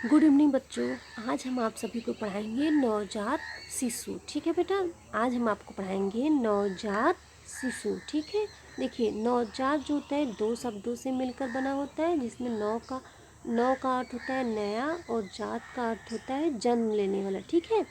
Good evening बच्चों। आज हम आप सभी को पढ़ाएंगे नवजात शिशु। ठीक है बेटा, आज हम आपको पढ़ाएंगे नवजात शिशु। ठीक है, देखिए नवजात जो होता है दो शब्दों से मिलकर बना होता है, जिसमें नौ का अर्थ होता है नया और जात का अर्थ होता है जन्म लेने वाला। ठीक है,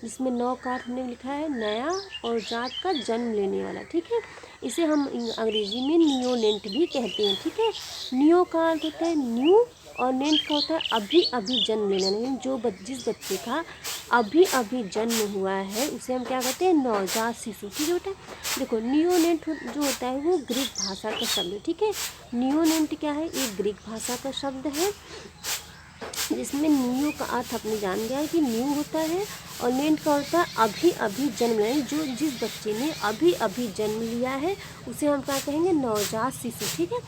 जिसमें नौ का अर्थ हमने लिखा है नया और जात का जन्म लेने वाला। ठीक है, इसे हम अंग्रेजी में नियोनेंट भी कहते हैं। ठीक है, नियो का अर्थ होता है न्यू और नेंट का होता है अभी अभी जन्म लेना, यानी जिस बच्चे का अभी अभी जन्म हुआ है उसे हम क्या कहते हैं, नवजात शिशु। ठीक है बेटा, देखो नियोनेंट जो होता है वो ग्रीक भाषा का शब्द है। ठीक है, नियोनेंट क्या है, एक ग्रीक भाषा का शब्द है, जिसमें न्यू का अर्थ अपने जान गया है कि न्यू होता है और नेंट का होता है अभी अभी जन्म लिया, जो जिस बच्चे ने अभी अभी जन्म लिया है उसे हम क्या कहेंगे, नवजात शिशु। ठीक है,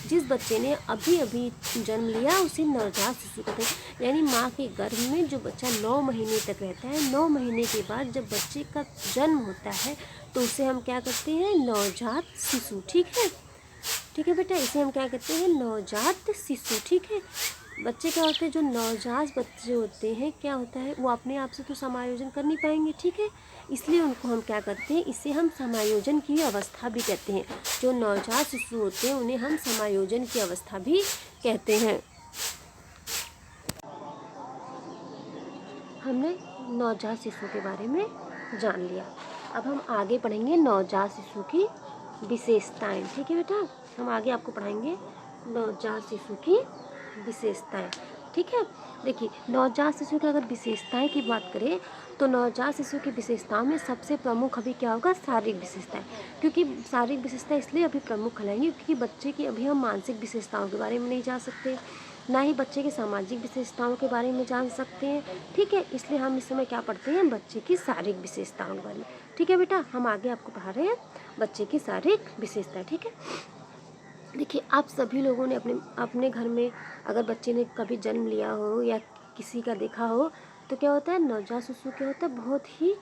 जिस बच्चे ने अभी अभी जन्म लिया उसे नवजात शिशु कहते हैं। यानी माँ के गर्भ में जो बच्चा 9 महीने तक रहता है, 9 महीने के बाद जब बच्चे का जन्म होता है तो उसे हम क्या करते हैं, नवजात शिशु। ठीक है बेटा, इसे हम क्या कहते हैं, नवजात शिशु। ठीक है, बच्चे क्या होते हैं, जो नवजात बच्चे होते हैं क्या होता है, वो अपने आप से तो समायोजन कर नहीं पाएंगे। ठीक है, इसलिए उनको हम क्या करते हैं, इसे हम समायोजन की अवस्था भी कहते हैं। जो नवजात शिशु होते हैं उन्हें हम समायोजन की अवस्था भी कहते हैं। हमने नवजात शिशु के बारे में जान लिया। अब हम आगे पढ़ेंगे नवजात शिशु की विशेषताएं। ठीक है बेटा, हम आगे आपको पढ़ाएंगे नवजात शिशु की विशेषताएं। ठीक है, देखिए नवजात शिशु की अगर विशेषताएं की बात करें तो नवजात शिशु की विशेषताओं में सबसे प्रमुख अभी क्या होगा, शारीरिक विशेषताएं। क्योंकि शारीरिक विशेषता इसलिए अभी प्रमुख कहलाएंगी क्योंकि बच्चे की अभी हम मानसिक विशेषताओं के बारे में नहीं जान सकते, ना ही बच्चे की सामाजिक विशेषताओं के बारे में जान सकते हैं। ठीक है, इसलिए हम इस समय क्या पढ़ते हैं, बच्चे की शारीरिक विशेषताओं के बारे में। ठीक है बेटा, हम आगे आपको पढ़ा रहे हैं बच्चे की शारीरिक विशेषता। ठीक है, देखिए आप सभी लोगों ने अपने अपने घर में अगर बच्चे ने कभी जन्म लिया हो या किसी का देखा हो तो क्या होता है, नवजात शिशु क्या होता है, बहुत ही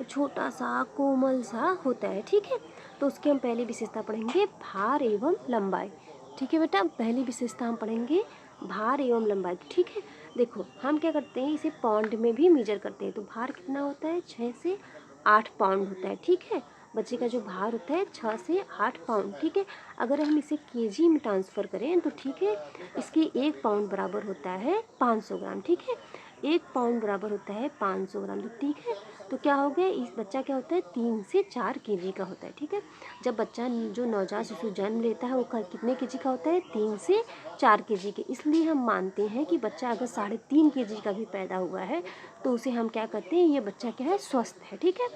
छोटा सा कोमल सा होता है। ठीक है, तो उसकी हम पहली विशेषता पढ़ेंगे भार एवं लंबाई। ठीक है बेटा, पहली विशेषता हम पढ़ेंगे भार एवं लंबाई। ठीक है, देखो हम क्या करते हैं, इसे पाउंड में भी मेजर करते हैं। तो भार कितना होता है, 6 से 8 पाउंड होता है। ठीक है, बच्चे का जो भार होता है 6 से 8 पाउंड। ठीक है, अगर हम इसे केजी में ट्रांसफ़र करें तो ठीक है, इसकी 1 पाउंड बराबर होता है 500 ग्राम। ठीक है, 1 पाउंड बराबर होता है 500 ग्राम। तो ठीक है, तो क्या हो गया, इस बच्चा क्या होता है, 3 से 4 केजी का होता है। ठीक है, जब बच्चा जो नवजात शिशु जन्म लेता है वो कितने केजी का होता है, 3 से 4 केजी के। इसलिए हम मानते हैं कि बच्चा अगर 3.5 केजी का भी पैदा हुआ है तो उसे हम क्या कहते हैं, ये बच्चा क्या है, स्वस्थ है। ठीक है,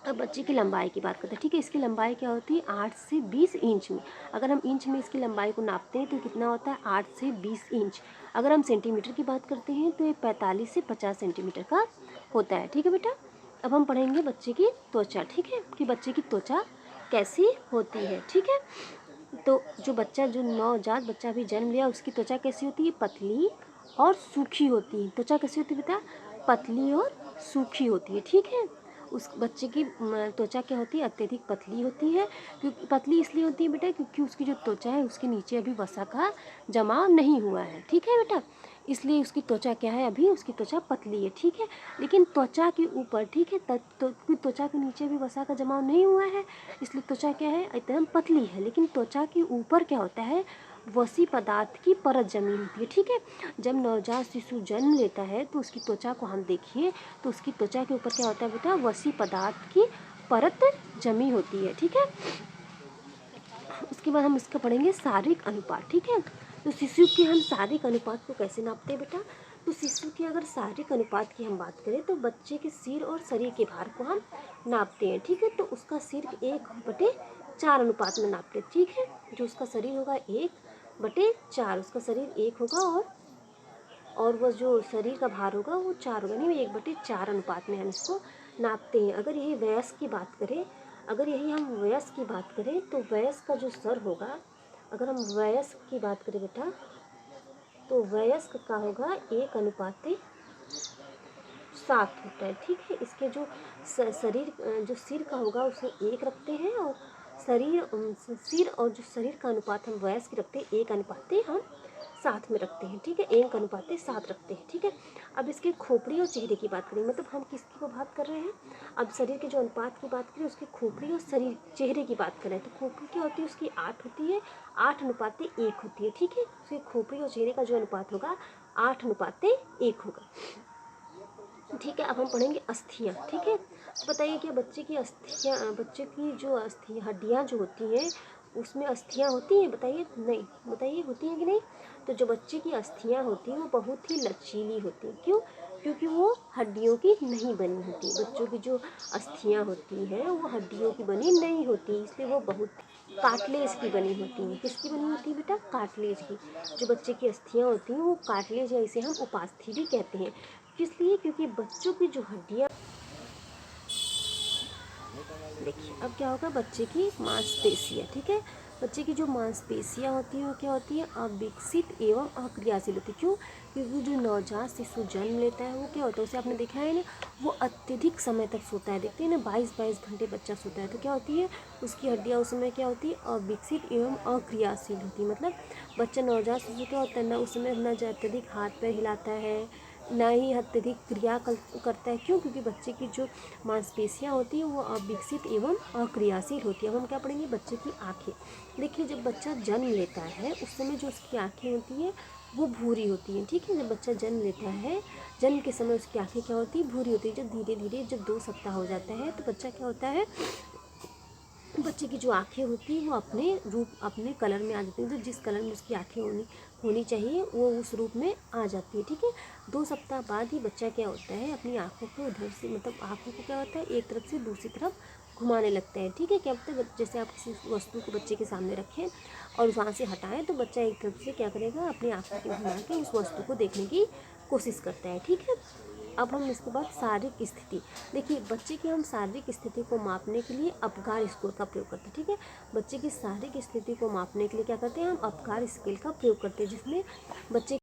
अब बच्चे की लंबाई की बात करते हैं। ठीक है, इसकी लंबाई क्या होती है, 8 से 20 इंच में। अगर हम इंच में इसकी लंबाई को नापते हैं तो कितना होता है, 8 से 20 इंच। अगर हम सेंटीमीटर की बात करते हैं तो ये 45 से 50 सेंटीमीटर का होता है। ठीक है बेटा, अब हम पढ़ेंगे बच्चे की त्वचा। ठीक है, कि बच्चे की त्वचा कैसी होती है। ठीक है, तो जो नवजात बच्चा भी जन्म लिया उसकी त्वचा कैसी होती है, पतली और सूखी होती है। त्वचा कैसी होती है बेटा, पतली और सूखी होती है। ठीक है, उस बच्चे की त्वचा क्या होती है, अत्यधिक पतली होती है। क्योंकि पतली इसलिए होती है बेटा क्योंकि उसकी जो त्वचा है उसके नीचे अभी वसा का जमाव नहीं हुआ है। ठीक है बेटा, इसलिए उसकी त्वचा क्या है, अभी उसकी त्वचा पतली है। ठीक है, लेकिन त्वचा के ऊपर, ठीक है, त्वचा के नीचे भी वसा का जमाव नहीं हुआ है, इसलिए त्वचा क्या है, एकदम पतली है। लेकिन त्वचा के ऊपर क्या होता है, वसी पदार्थ की परत जमी होती है। ठीक है, जब नवजात शिशु जन्म लेता है तो उसकी त्वचा को हम देखिए तो उसकी त्वचा के ऊपर क्या होता है बेटा, वसी पदार्थ की परत जमी होती है। ठीक है, उसके बाद हम इसका पढ़ेंगे शारीरिक अनुपात। ठीक है, तो शिशु के हम शारीरिक अनुपात को कैसे नापते हैं बेटा, तो शिशु की अगर शारीरिक अनुपात की हम बात करें तो बच्चे के सिर और शरीर के भार को हम नापते हैं। ठीक है, तो उसका सिर 1/4 अनुपात में नापते हैं। ठीक है, जो उसका शरीर होगा 1/4, उसका शरीर 1 होगा और वह जो शरीर का भार होगा वो 4 होगा, नहीं 1/4 अनुपात में हम इसको नापते हैं। अगर यही वयस्क की बात करें, अगर यही हम वयस्क की बात करें तो वयस्क का जो सर होगा, अगर हम वयस्क की बात करें बेटा तो वयस्क का होगा 1/7 होता है। ठीक है, इसके जो शरीर जो सिर का होगा उसे 1 रखते हैं और सिर और जो शरीर का अनुपात हम वयस्क रखते हैं 1/7 साथ में रखते हैं, ठीक है, 1:7 रखते हैं, ठीक है। अब इसके खोपड़ी और चेहरे की बात करें, मतलब हम किसकी को बात कर रहे हैं, अब शरीर के जो अनुपात की बात करें उसकी खोपड़ी और शरीर चेहरे की बात करें तो खोपड़ी क्या होती है, उसकी 8 होती है, 8:1 होती है, ठीक है। उसकी खोपड़ी और चेहरे का जो अनुपात होगा 8:1 होगा, ठीक है। अब हम पढ़ेंगे अस्थियाँ, ठीक है। तो बताइए क्या बच्चे की अस्थियाँ, बच्चे की जो अस्थियाँ हड्डियाँ जो होती हैं उसमें अस्थियाँ होती हैं, बताइए, नहीं, बताइए होती हैं कि नहीं। तो जो बच्चे की अस्थियाँ होती हैं वो बहुत ही लचीली होती हैं, क्यों, क्योंकि वो हड्डियों की नहीं बनी होती। बच्चों की जो अस्थियाँ होती हैं वो हड्डियों की बनी नहीं होती, इसलिए वो बहुत कार्टिलेज की बनी होती हैं। किसकी बनी होती है बेटा, कार्टिलेज की। जो बच्चे की अस्थियाँ होती हैं वो कार्टिलेज या इसे हम उपास्थि भी कहते हैं। किस लिए, क्योंकि बच्चों की जो हड्डियाँ, देखिए अब क्या होगा, बच्चे की मांसपेशियाँ, ठीक है, बच्चे की जो मांसपेशियाँ होती हैं वो क्या होती है, अविकसित एवं अक्रियाशील होती है। क्यों, क्योंकि जो नवजात शिशु जन्म लेता है वो क्या होता है, उसे आपने देखा है ना, वो अत्यधिक समय तक सोता है, देखते हैं ना 22-22 घंटे बच्चा सोता है, तो क्या होती है उसकी हड्डियाँ उस समय क्या होती है, अविकसित एवं अक्रियाशील होती है। मतलब बच्चा नवजात शिशु क्या होता है ना, उस समय ना अत्यधिक हाथ पैर हिलाता है, ना ही अत्यधिक क्रिया करता है। क्यों, क्योंकि बच्चे की जो मांसपेशियाँ होती हैं वो अविकसित एवं अक्रियाशील होती है। अब हम क्या पढ़ेंगे, बच्चे की आँखें। देखिए जब बच्चा जन्म लेता है उस समय जो उसकी आँखें होती हैं वो भूरी होती हैं, ठीक है। जब बच्चा जन्म लेता है, जन्म के समय उसकी आँखें क्या होती है, भूरी होती है। जब धीरे धीरे जब 2 सप्ताह हो जाता है तो बच्चा क्या होता है, बच्चे की जो आँखें होती हैं वो अपने रूप, अपने कलर में आ जाती हैं। तो जिस कलर में उसकी आँखें होनी चाहिए वो उस रूप में आ जाती है, ठीक है। 2 सप्ताह बाद ही बच्चा क्या होता है, अपनी आँखों को उधर से, मतलब आँखों को क्या होता है, एक तरफ से दूसरी तरफ घुमाने लगता है, ठीक है। क्या होता है, जैसे आप किसी वस्तु को बच्चे के सामने रखें और वहाँ से हटाएं तो बच्चा एक तरफ से क्या करेगा, अपनी आँखों को घुमा के उस वस्तु को देखने की कोशिश करता है, ठीक है। अब हम इसके बाद शारीरिक स्थिति, देखिए बच्चे की हम शारीरिक स्थिति को मापने के लिए अपगार स्कोर का प्रयोग करते हैं, ठीक है। बच्चे की शारीरिक स्थिति को मापने के लिए क्या करते हैं, हम अपगार स्केल का प्रयोग करते हैं, जिसमें बच्चे